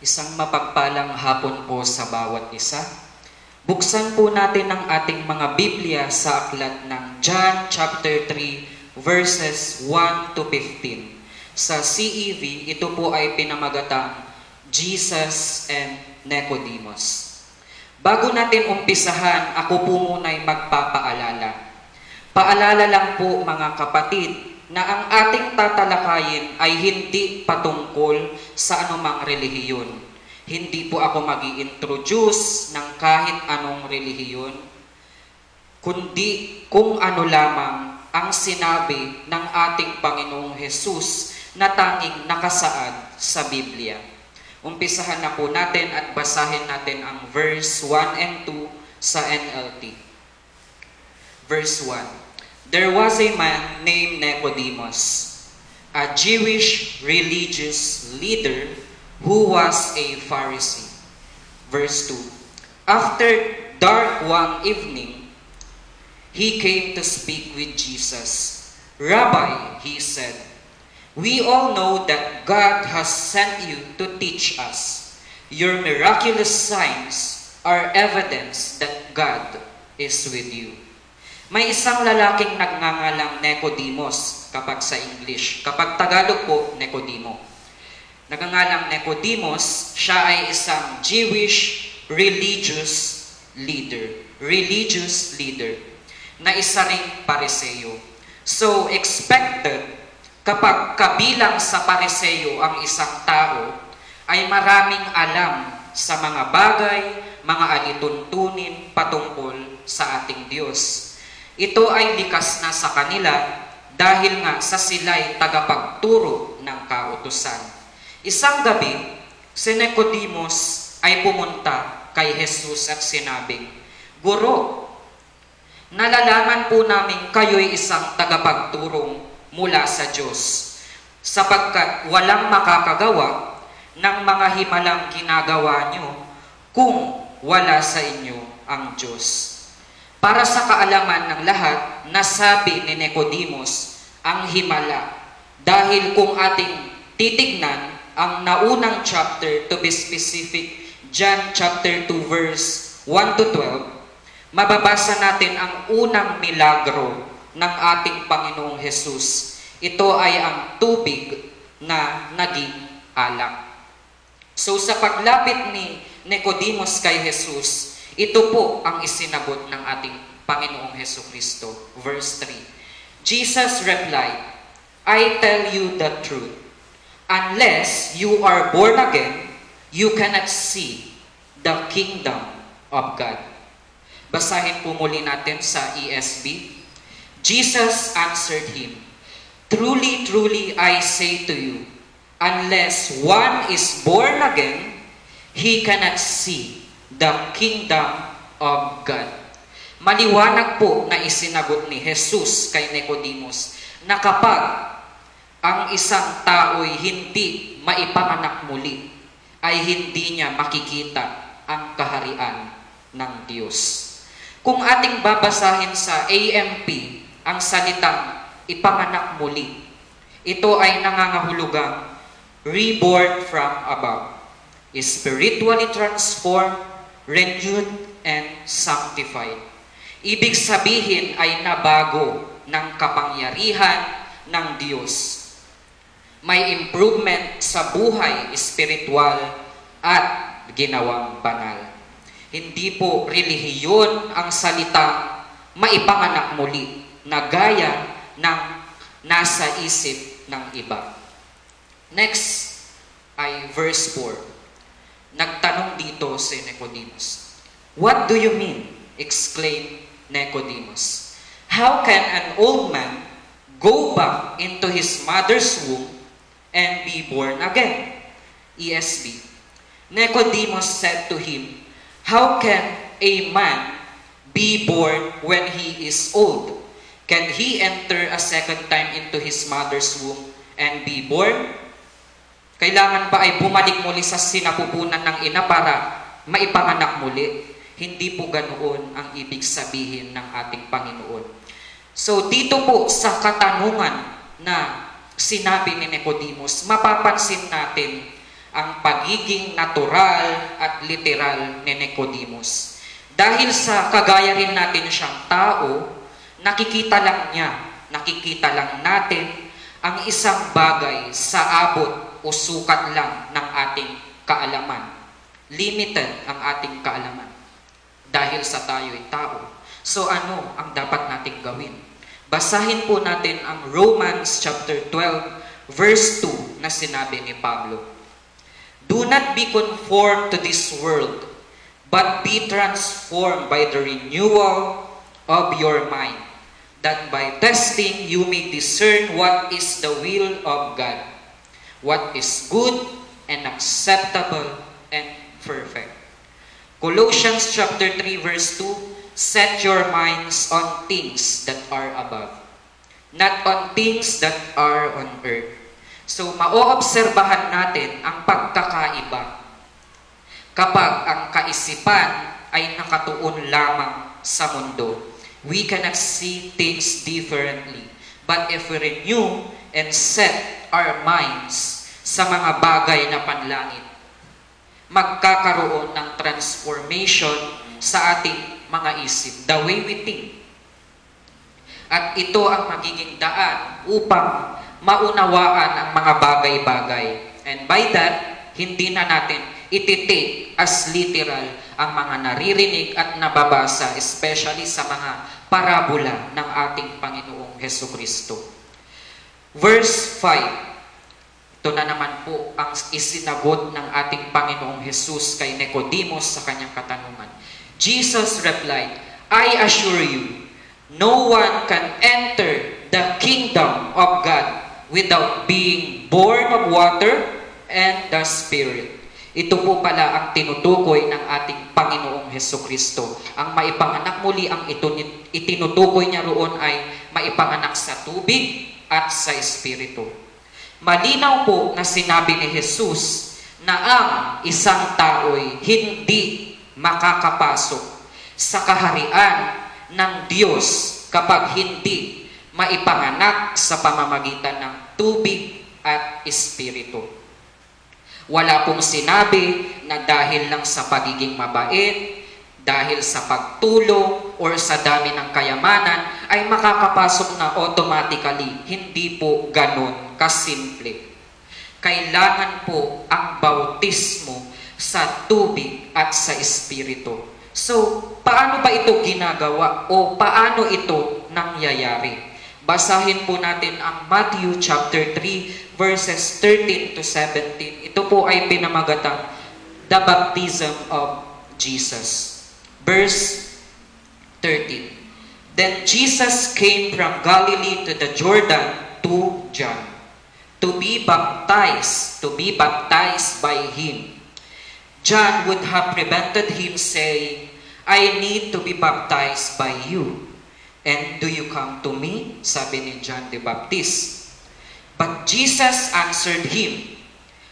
Isang mapagpalang hapon po sa bawat isa. Buksan po natin ang ating mga Biblia sa aklat ng John chapter 3 verses 1 to 15. Sa CEV, ito po ay pinamagatang Jesus and Nicodemus. Bago natin umpisahan, ako po muna'y magpapaalala. Paalala lang po mga kapatid na ang ating tatalakayin ay hindi patungkol sa anumang relihiyon. Hindi po ako mag-i-introduce ng kahit anong relihiyon, kundi kung ano lamang ang sinabi ng ating Panginoong Hesus na tanging nakasaad sa Biblia. Umpisahan na po natin at basahin natin ang verse 1 and 2 sa NLT. Verse 1. There was a man named Nicodemus, a Jewish religious leader who was a Pharisee. Verse 2. After dark one evening, he came to speak with Jesus. Rabbi, he said, we all know that God has sent you to teach us. Your miraculous signs are evidence that God is with you. May isang lalaking nagngangalang Nicodemus kapag sa English. Kapag Tagalog po, Nicodemo. Nagngangalang Nicodemus, siya ay isang Jewish religious leader. Religious leader na isa ring Pariseo. So, expected kapag kabilang sa Pariseo ang isang tao, ay maraming alam sa mga bagay, mga alituntunin patungkol sa ating Diyos. Ito ay likas na sa kanila dahil nga sa sila'y tagapagturo ng kautusan. Isang gabi, si Nicodemus ay pumunta kay Jesus at sinabi, Guro, nalalaman po namin kayo'y isang tagapagturong mula sa Diyos, sapagkat walang makakagawa ng mga himalang ginagawa nyo kung wala sa inyo ang Diyos. Para sa kaalaman ng lahat, nasabi ni Nicodemus ang himala. Dahil kung ating titignan ang naunang chapter, to be specific, John chapter 2 verse 1 to 12, mababasa natin ang unang milagro ng ating Panginoong Hesus. Ito ay ang tubig na naging alak. So sa paglapit ni Nicodemus kay Jesus, ito po ang isinagot ng ating Panginoong Hesukristo. Verse 3. Jesus replied, I tell you the truth. Unless you are born again, you cannot see the kingdom of God. Basahin po muli natin sa ESV. Jesus answered him, Truly, truly, I say to you, unless one is born again, he cannot see the kingdom of God. Maliwanag po na isinagot ni Jesus kay Nicodemus na kapag ang isang tao'y hindi maipanganak muli, ay hindi niya makikita ang kaharian ng Diyos. Kung ating babasahin sa AMP ang salitang ipanganak muli, ito ay nangangahulugang reborn from above, spiritually transformed, renewed, and sanctified. Ibig sabihin ay nabago ng kapangyarihan ng Diyos. May improvement sa buhay espiritual at ginawang banal. Hindi po relihiyon ang salitang maipanganak muli na gaya ng nasa isip ng iba. Next ay verse 4. Nagtanong dito si Nicodemus. What do you mean? Exclaimed Nicodemus. How can an old man go back into his mother's womb and be born again? ESV. Nicodemus said to him, How can a man be born when he is old? Can he enter a second time into his mother's womb and be born? Kailangan ba ay bumalik muli sa sinapupunan ng ina para maipanganak muli? Hindi po ganoon ang ibig sabihin ng ating Panginoon. So dito po sa katanungan na sinabi ni Nicodemus, mapapansin natin ang pagiging natural at literal ni Nicodemus. Dahil sa kagaya rin natin siyang tao, nakikita lang natin ang isang bagay sa abot o sukat lang ng ating kaalaman. Limited ang ating kaalaman dahil sa tayo'y tao. So ano ang dapat nating gawin? Basahin po natin ang Romans chapter 12 verse 2 na sinabi ni Pablo. Do not be conformed to this world, but be transformed by the renewal of your mind, that by testing you may discern what is the will of God, what is good and acceptable and perfect. Colossians chapter 3 verse 2, set your minds on things that are above, not on things that are on earth. So, maoobserbahan natin ang pagkakaiba kapag ang kaisipan ay nakatuon lamang sa mundo. We cannot see things differently. But if we renew and set our minds sa mga bagay na panlangit, magkakaroon ng transformation sa ating mga isip, the way we think. At ito ang magiging daan upang maunawaan ang mga bagay-bagay. And by that, hindi na natin ititake as literal ang mga naririnig at nababasa, especially sa mga parabola ng ating Panginoong Hesukristo. Verse 5, ito na naman po ang isinagot ng ating Panginoong Jesus kay Nicodemus sa kanyang katanungan. Jesus replied, I assure you, no one can enter the kingdom of God without being born of water and the Spirit. Ito po pala ang tinutukoy ng ating Panginoong Hesukristo. Ang maipanganak muli, ang itinutukoy niya roon ay maipanganak sa tubig at sa Espiritu. Malinaw po na sinabi ni Jesus na ang isang tao'y hindi makakapasok sa kaharian ng Diyos kapag hindi maipanganak sa pamamagitan ng tubig at Espiritu. Wala pong sinabi na dahil lang sa pagiging mabait, dahil sa pagtulong, or sa dami ng kayamanan, ay makakapasok na automatically. Hindi po ganon kasimple. Kailangan po ang bautismo sa tubig at sa Espiritu. So, paano ba ito ginagawa o paano ito nangyayari? Basahin po natin ang Matthew chapter 3 verses 13 to 17. Ito po ay pinamagatang the baptism of Jesus. Verse 13. Then Jesus came from Galilee to the Jordan to John to be baptized by him. John would have prevented him, saying, I need to be baptized by you. And do you come to me? Sabi ni John the Baptist. But Jesus answered him,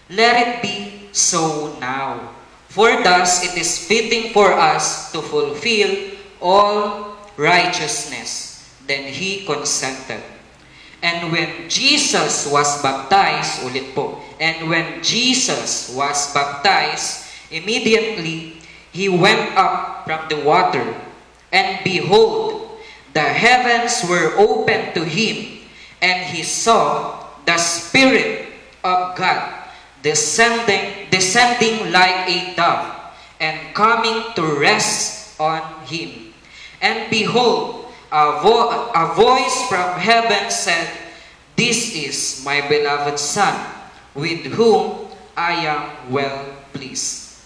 let it be so now. For thus it is fitting for us to fulfill all righteousness. Then he consented. And when Jesus was baptized, ulit po, and when Jesus was baptized, immediately he went up from the water, and behold, the heavens were opened to him, and he saw the Spirit of God descending like a dove, and coming to rest on him. And behold, a voice from heaven said, This is my beloved Son, with whom I am well pleased.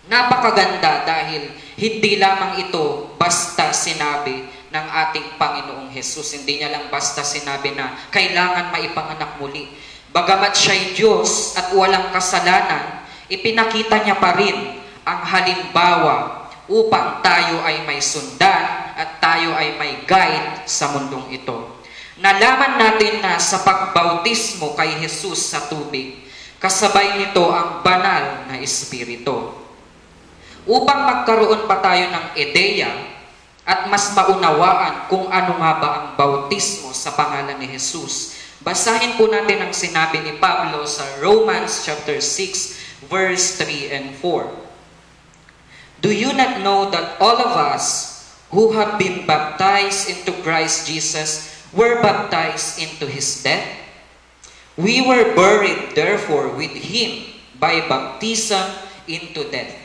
Napakaganda dahil hindi lamang ito basta sinabi ng ating Panginoong Jesus. Hindi niya lang basta sinabi na kailangan maipanganak muli. Bagamat siya'y Diyos at walang kasalanan, ipinakita niya pa rin ang halimbawa upang tayo ay may sundan at tayo ay may guide sa mundong ito. Nalaman natin na sa pagbautismo kay Jesus sa tubig, kasabay nito ang banal na Espiritu. Upang magkaroon pa tayo ng ideya at mas maunawaan kung ano nga ba ang bautismo sa pangalan ni Jesus, Basahin po natin ang sinabi ni Pablo sa Romans chapter 6, verse 3 and 4. Do you not know that all of us who have been baptized into Christ Jesus were baptized into His death? We were buried therefore with Him by baptism into death,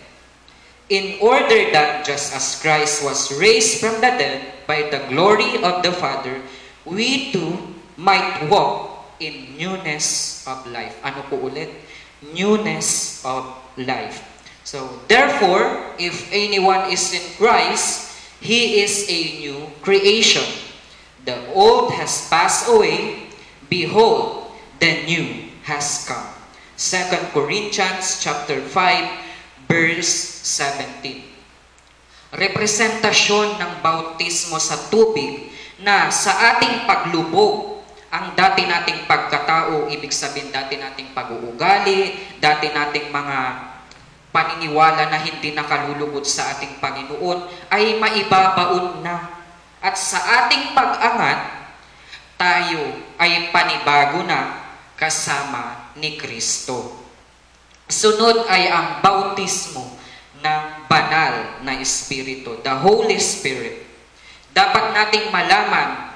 in order that just as Christ was raised from the dead by the glory of the Father, we too might walk in newness of life. Ano po ulit? Newness of life. So, therefore, if anyone is in Christ, he is a new creation. The old has passed away, behold, the new has come. 2 Corinthians chapter 5, verse 17. Representasyon ng bautismo sa tubig na sa ating paglubog, ang dati nating pagkatao, ibig sabihin dati nating pag-uugali, dati nating mga paniniwala na hindi nakalulugod sa ating Panginoon, ay maibabaon na. At sa ating pag-angat, tayo ay panibago na kasama ni Kristo. Sunod ay ang bautismo ng banal na Espiritu, the Holy Spirit. Dapat nating malaman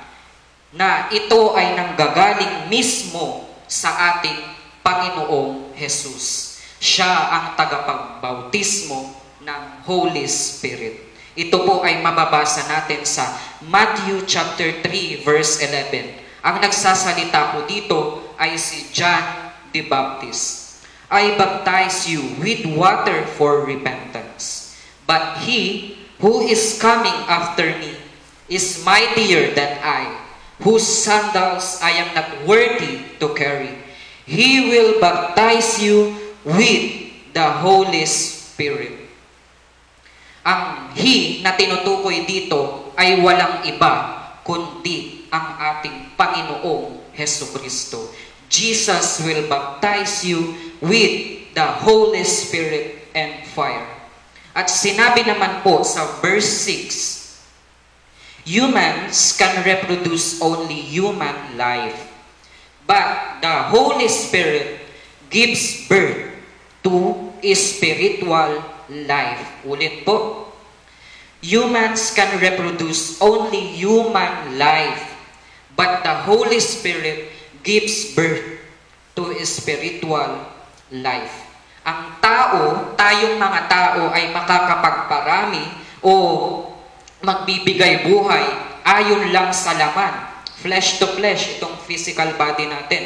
na ito ay nanggagaling mismo sa ating Panginoong Jesus. Siya ang tagapagbautismo ng Holy Spirit. Ito po ay mababasa natin sa Matthew chapter 3 verse 11. Ang nagsasalita po dito ay si John the Baptist. I baptize you with water for repentance. But he who is coming after me is mightier than I, whose sandals I am not worthy to carry. He will baptize you with the Holy Spirit. Ang he na tinutukoy dito ay walang iba kundi ang ating Panginoong Hesukristo. Jesus will baptize you with the Holy Spirit and fire. At sinabi naman po sa verse 6, humans can reproduce only human life, but the Holy Spirit gives birth to spiritual life. Ulit po. Humans can reproduce only human life, but the Holy Spirit gives birth to spiritual life. Ang tao, tayong mga tao ay makakapagparami o magbibigay buhay ayon lang sa laman. Flesh to flesh, itong physical body natin.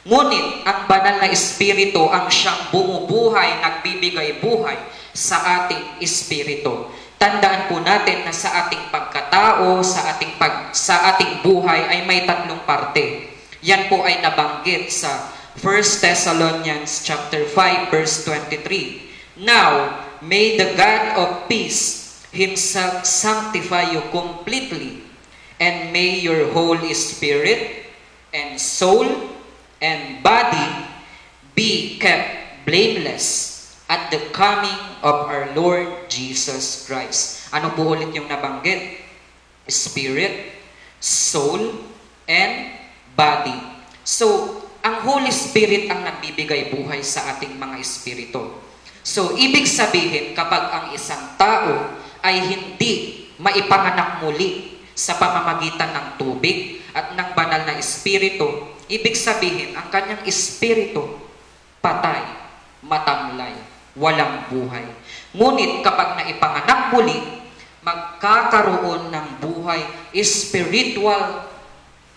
Ngunit, ang banal na Espiritu ang siyang bumubuhay, nagbibigay buhay sa ating Espiritu. Tandaan po natin na sa ating pagkatao, sa ating buhay ay may tatlong parte. Yan po ay nabanggit sa 1 Thessalonians chapter 5 verse 23. Now, may the God of peace Himself sanctify you completely, and may your Holy Spirit and soul and body be kept blameless at the coming of our Lord Jesus Christ. Ano po ulit yung nabanggit? Spirit, soul, and body. So, ang Holy Spirit ang nagbibigay buhay sa ating mga espiritu. So, ibig sabihin, kapag ang isang tao ay hindi maipanganak muli sa pamamagitan ng tubig at ng banal na espiritu, ibig sabihin, ang kanyang espiritu patay, matamlay, walang buhay. Ngunit kapag naipanganak muli, magkakaroon ng buhay, spiritual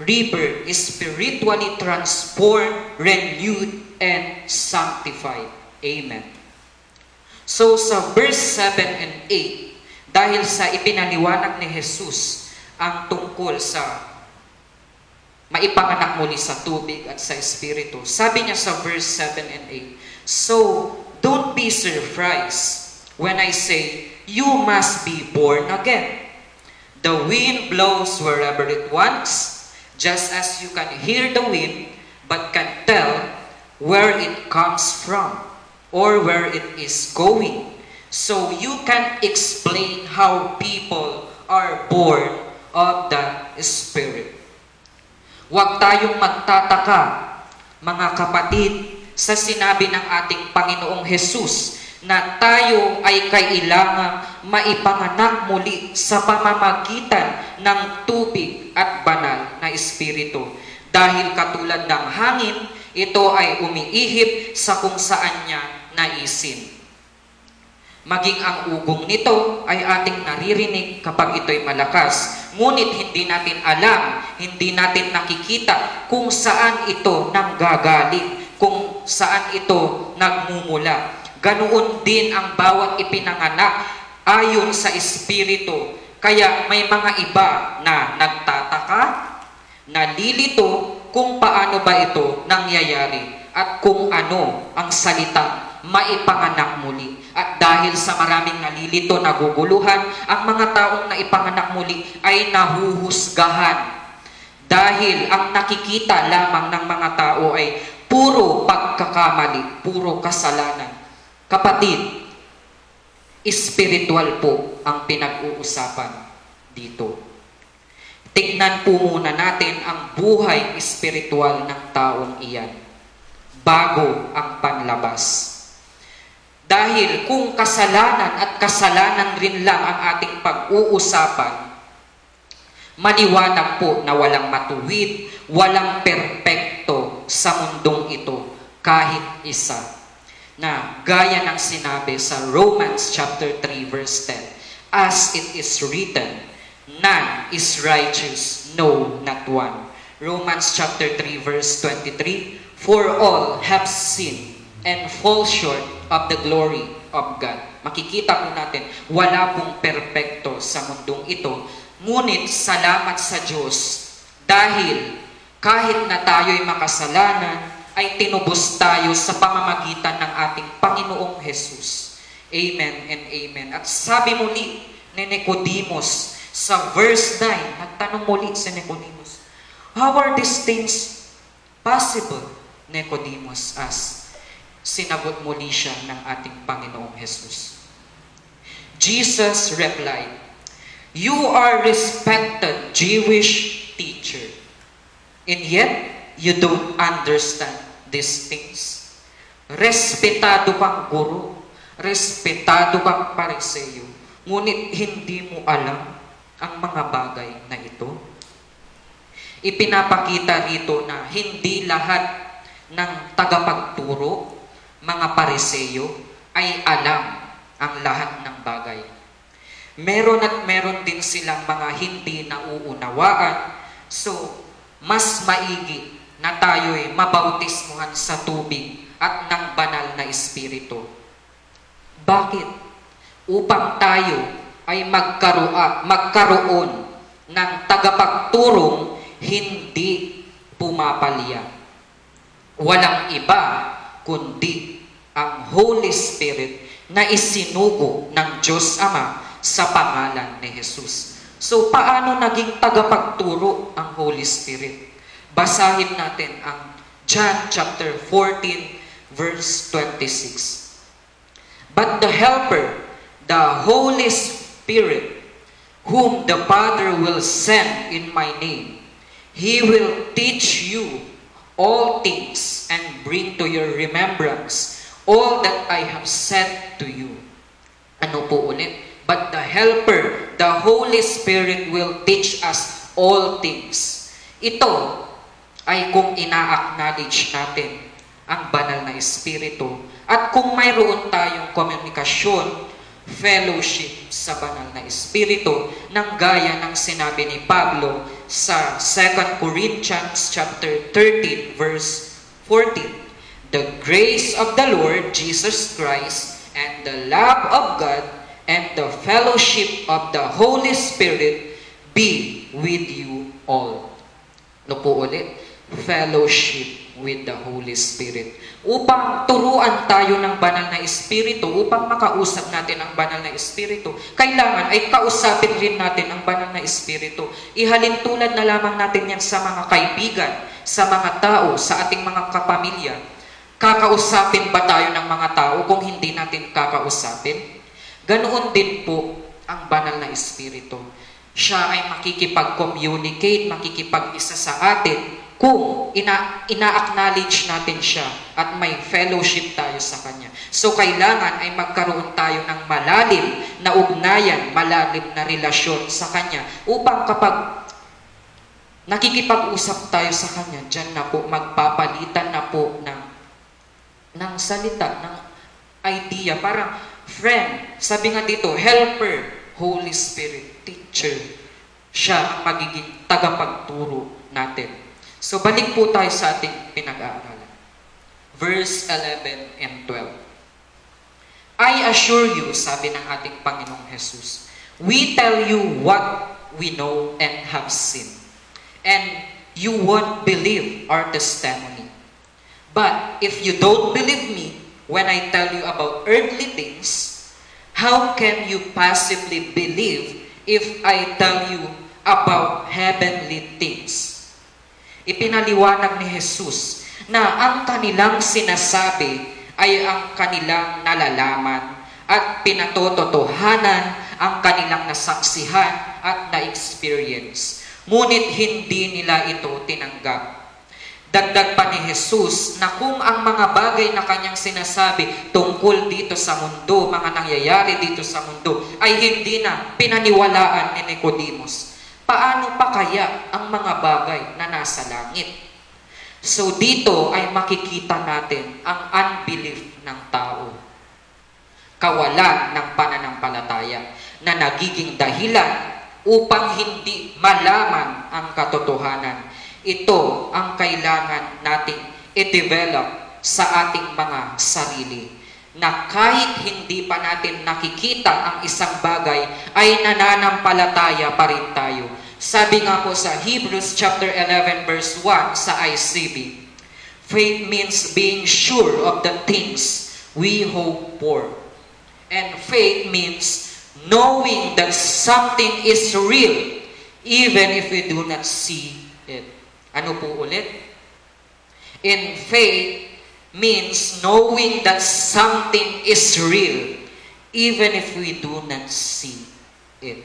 rebirth, spiritually transformed, renewed, and sanctified. Amen. So sa verse 7 and 8, dahil sa ipinaliwanag ni Jesus ang tungkol sa maipanganak muli sa tubig at sa espiritu, sabi niya sa verse 7 and 8, so don't be surprised when I say, you must be born again. The wind blows wherever it wants, just as you can hear the wind, but can tell where it comes from or where it is going. So you can explain how people are born of the Spirit. Huwag tayong magtataka, mga kapatid, sa sinabi ng ating Panginoong Hesus na tayo ay kailangang maipanganak muli sa pamamagitan ng tubig at banal na Espiritu. Dahil katulad ng hangin, ito ay umiihip sa kung saan niya naisin. Maging ang ugong nito ay ating naririnig kapag ito'y malakas. Ngunit hindi natin alam, hindi natin nakikita kung saan ito nanggagaling, kung saan ito nagmumula. Ganoon din ang bawat ipinanganak ayon sa Espiritu. Kaya may mga iba na nagtataka, nalilito kung paano ba ito nangyayari at kung ano ang salitang maipanganak muli. At dahil sa maraming nalilito, naguguluhan, ang mga taong naipanganak muli ay nahuhusgahan. Dahil ang nakikita lamang ng mga tao ay puro pagkakamali, puro kasalanan. Kapatid, espiritual po ang pinag-uusapan dito. Tignan po muna natin ang buhay espiritual ng taong iyan bago ang panlabas. Dahil kung kasalanan at kasalanan rin lang ang ating pag-uusapan, maliwanag po na walang matuwid, walang perpekto sa mundong ito kahit isa. Na gaya ng sinabi sa Romans chapter 3 verse 10, as it is written, none is righteous, no, not one. Romans chapter 3 verse 23, for all have sinned and fall short of the glory of God. Makikita po natin, wala pong perpekto sa mundong ito. Ngunit salamat sa Diyos dahil kahit na tayo'y makasalanan, ay tinubos tayo sa pamamagitan ng ating Panginoong Hesus. Amen and amen. At sabi muli ni Nicodemus sa verse 9, nagtanong muli si Nicodemus, how are these things possible? Nicodemus asked. Sinagot muli siya ng ating Panginoong Hesus. Jesus replied, you are respected Jewish teacher, and yet you don't understand these things. Respetado kang guro, respetado kang Pariseo, ngunit hindi mo alam ang mga bagay na ito. Ipinapakita rito na hindi lahat ng tagapagturo, mga Pariseo, ay alam ang lahat ng bagay. Meron at meron din silang mga hindi nauunawaan. So, mas maigi na tayo'y mabautismuhan sa tubig at ng banal na Espiritu. Bakit? Upang tayo ay magkaroon ng tagapagturong hindi pumapalya. Walang iba kundi ang Holy Spirit na isinugo ng Diyos Ama sa pangalan ni Jesus. So, paano naging tagapagturo ang Holy Spirit? Basahin natin ang John chapter 14, verse 26. But the Helper, the Holy Spirit, whom the Father will send in my name, He will teach you all things and bring to your remembrance all that I have said to you. Ano po ulit? But the Helper, the Holy Spirit will teach us all things. Ito ay kung ina-acknowledge natin ang banal na Espiritu at kung mayroon tayong komunikasyon, fellowship sa banal na Espiritu ng gaya ng sinabi ni Pablo sa 2 Corinthians chapter 13 verse 14. The grace of the Lord Jesus Christ and the love of God and the fellowship of the Holy Spirit be with you all. Ano po ulit? Fellowship with the Holy Spirit. Upang turuan tayo ng banal na Espiritu, upang makausap natin ang banal na Espiritu, kailangan ay kausapin rin natin ang banal na Espiritu. Ihalin tulad na lamang natin yan sa mga kaibigan, sa mga tao, sa ating mga kapamilya. Kakausapin ba tayo ng mga tao kung hindi natin kakausapin? Ganoon din po ang banal na Espiritu. Siya ay makikipag-communicate, makikipag-isa sa atin kung ina-acknowledge natin siya at may fellowship tayo sa Kanya. So, kailangan ay magkaroon tayo ng malalim na ugnayan, malalim na relasyon sa Kanya upang kapag nakikipag-usap tayo sa Kanya, dyan na po, magpapalitan na po ng salita, ng idea. Parang friend, sabi nga dito, helper, Holy Spirit, teacher. Siya ang magiging tagapagturo natin. So, balik po tayo sa ating pinag-aaralan. Verse 11 and 12. I assure you, sabi ng ating Panginoong Jesus, we tell you what we know and have seen, and you won't believe our testimony. But if you don't believe me when I tell you about earthly things, how can you possibly believe if I tell you about heavenly things? Ipinaliwanag ni Jesus na ang kanilang sinasabi ay ang kanilang nalalaman at pinatototohanan ang kanilang nasaksihan at na-experience. Ngunit hindi nila ito tinanggap. Dagdag pa ni Jesus na kung ang mga bagay na kanyang sinasabi tungkol dito sa mundo, mga nangyayari dito sa mundo, ay hindi na pinaniwalaan ni Nicodemus, paano pa kaya ang mga bagay na nasa langit? So dito ay makikita natin ang unbelief ng tao. Kawalan ng pananampalataya na nagiging dahilan upang hindi malaman ang katotohanan. Ito ang kailangan nating i-develop sa ating mga sarili. Na kahit hindi pa natin nakikita ang isang bagay, ay nananampalataya pa rin tayo. Sabi nga po sa Hebrews chapter 11 verse 1 sa ICB, faith means being sure of the things we hope for. And faith means knowing that something is real even if we do not see it. Ano po ulit? In faith means knowing that something is real even if we do not see it.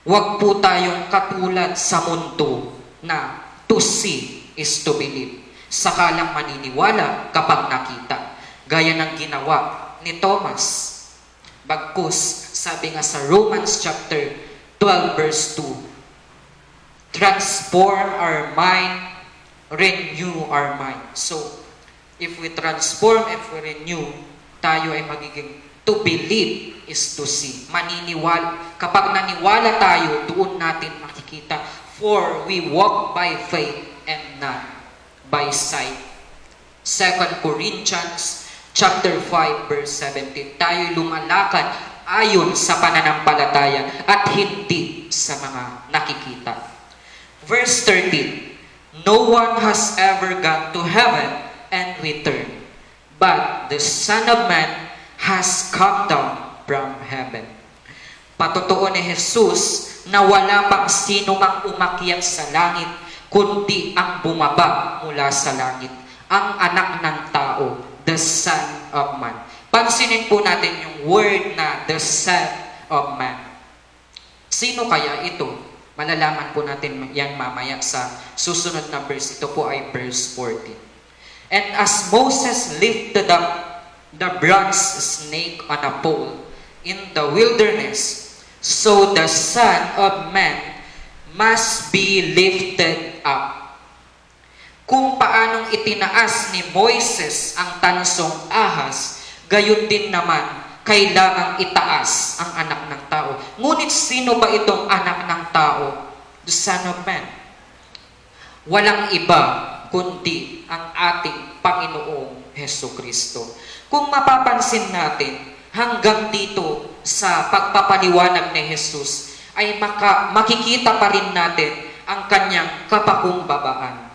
Huwag po tayong katulad sa mundo na to see is to believe. Saka lang maniniwala kapag nakita. Gaya ng ginawa ni Thomas. Bagkus, sabi nga sa Romans chapter 12 verse 2, transform our mind, renew our mind. So, if we transform, if we renew, tayo ay magiging to believe is to see. Maniniwala. Kapag naniwala tayo, doon natin makikita. For we walk by faith and not by sight. 2 Corinthians chapter 5 verse 17. Tayo lumalakad ayon sa pananampalataya at hindi sa mga nakikita. Verse 13. No one has ever gone to heaven and returned, but the Son of Man has come down from heaven. Patotoo ni Jesus na wala pang sino mang umakyat sa langit, kundi ang bumaba mula sa langit, ang anak ng tao, the Son of Man. Pansinin po natin yung word na the Son of Man. Sino kaya ito? Malalaman po natin yan mamaya sa susunod na verse. Ito po ay verse 14. And as Moses lifted up the bronze snake on a pole in the wilderness, so the Son of Man must be lifted up. Kung paanong itinaas ni Moises ang tansong ahas, gayon din naman kailangang itaas ang anak ng tao. Ngunit sino ba itong anak ng tao? The Son of Man. Walang iba kundi ang ating Panginoong Hesukristo. Kung mapapansin natin, hanggang dito sa pagpapaliwanag ni Jesus, ay makikita pa rin natin ang kanyang kapakumbabaan.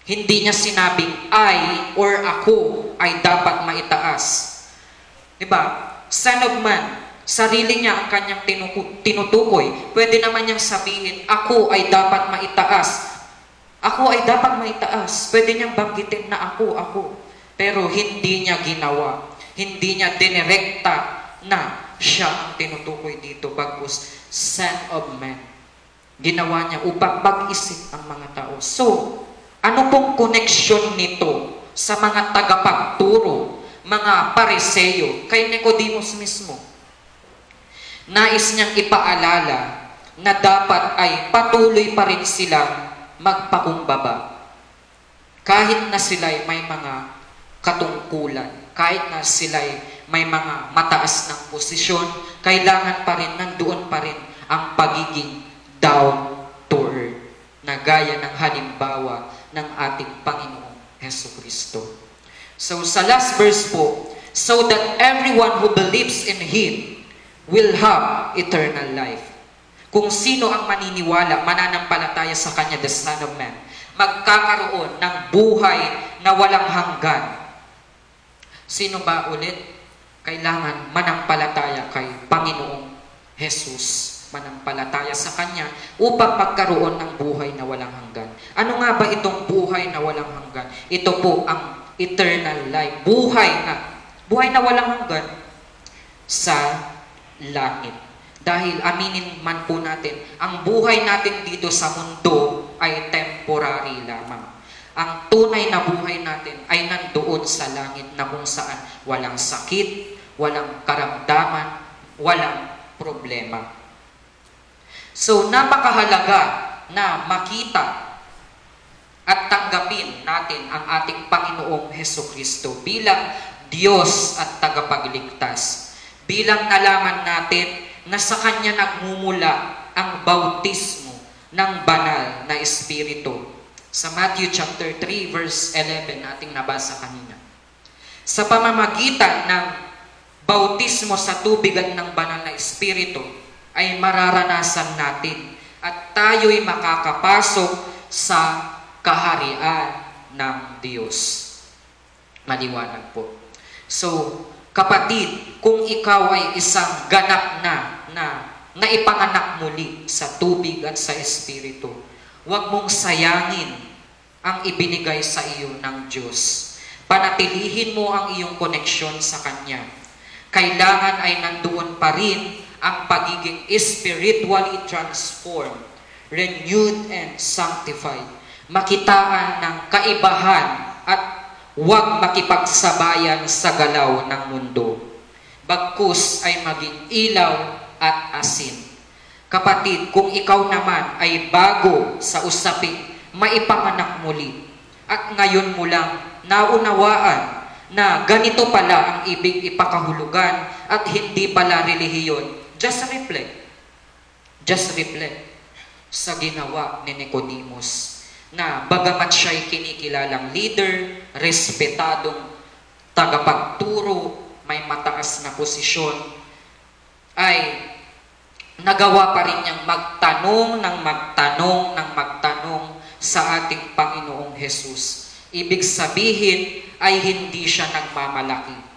Hindi niya sinabing I or ako ay dapat maitaas. Diba? Son of Man, sarili niya ang kanyang tinutukoy. Pwede naman niyang sabihin, ako ay dapat maitaas. Ako ay dapat maitaas. Pwede niyang banggitin na ako. Pero hindi niya ginawa. Hindi niya dinirekta na siya ang tinutukoy dito. Bagkus, Son of Man. Ginawa niya upang mag-isip ang mga tao. So, ano pong koneksyon nito sa mga tagapagturo, mga Pariseo, kay Nicodemus mismo? Nais niyang ipaalala na dapat ay patuloy pa rin silang magpakumbaba. Kahit na sila'y may mga katungkulan, kahit na sila'y may mga mataas ng posisyon, kailangan pa rin, nandoon pa rin ang pagiging down to earth, na gaya ng halimbawa ng ating Panginoong Hesukristo. So sa last verse po, so that everyone who believes in Him will have eternal life. Kung sino ang maniniwala, mananampalataya sa Kanya, the Son of Man, magkakaroon ng buhay na walang hanggan. Sino ba ulit? Kailangan manampalataya kay Panginoong Jesus. Manampalataya sa Kanya upang magkaroon ng buhay na walang hanggan. Ano nga ba itong buhay na walang hanggan? Ito po ang eternal life. Buhay na walang hanggan sa langit. Dahil aminin man po natin, ang buhay natin dito sa mundo ay temporary lamang. Ang tunay na buhay natin ay nandoon sa langit na kung saan walang sakit, walang karamdaman, walang problema. So, napakahalaga na makita at tanggapin natin ang ating Panginoong Hesukristo bilang Diyos at tagapagligtas. Bilang nalaman natin na sa Kanya nagmumula ang bautismo ng banal na Espiritu. Sa Matthew chapter 3 verse 11 nating nabasa kanina. Sa pamamagitan ng bautismo sa tubigan ng banal na Espiritu ay mararanasan natin at tayo'y makakapasok sa kaharian ng Diyos. Maliwanag po. So, kapatid, kung ikaw ay isang ganap na ipanganak muli sa tubig at sa Espiritu, huwag mong sayangin ang ibinigay sa iyo ng Diyos. Panatilihin mo ang iyong koneksyon sa Kanya. Kailangan ay nandoon pa rin ang pagiging spiritually transformed, renewed and sanctified. Makitaan ng kaibahan at huwag makipagsabayan sa galaw ng mundo. Bagkus ay maging ilaw at asin. Kapatid, kung ikaw naman ay bago sa usaping maipanganak muli at ngayon mo lang naunawaan na ganito pala ang ibig ipakahulugan at hindi pala relihiyon, just reflect sa ginawa ni Nicodemus na bagamat siya'y kinikilalang leader, respetadong tagapagturo, may mataas na posisyon, ay nagawa pa rin niyang magtanong sa ating Panginoong Jesus. Ibig sabihin ay hindi siya nagmamalaki.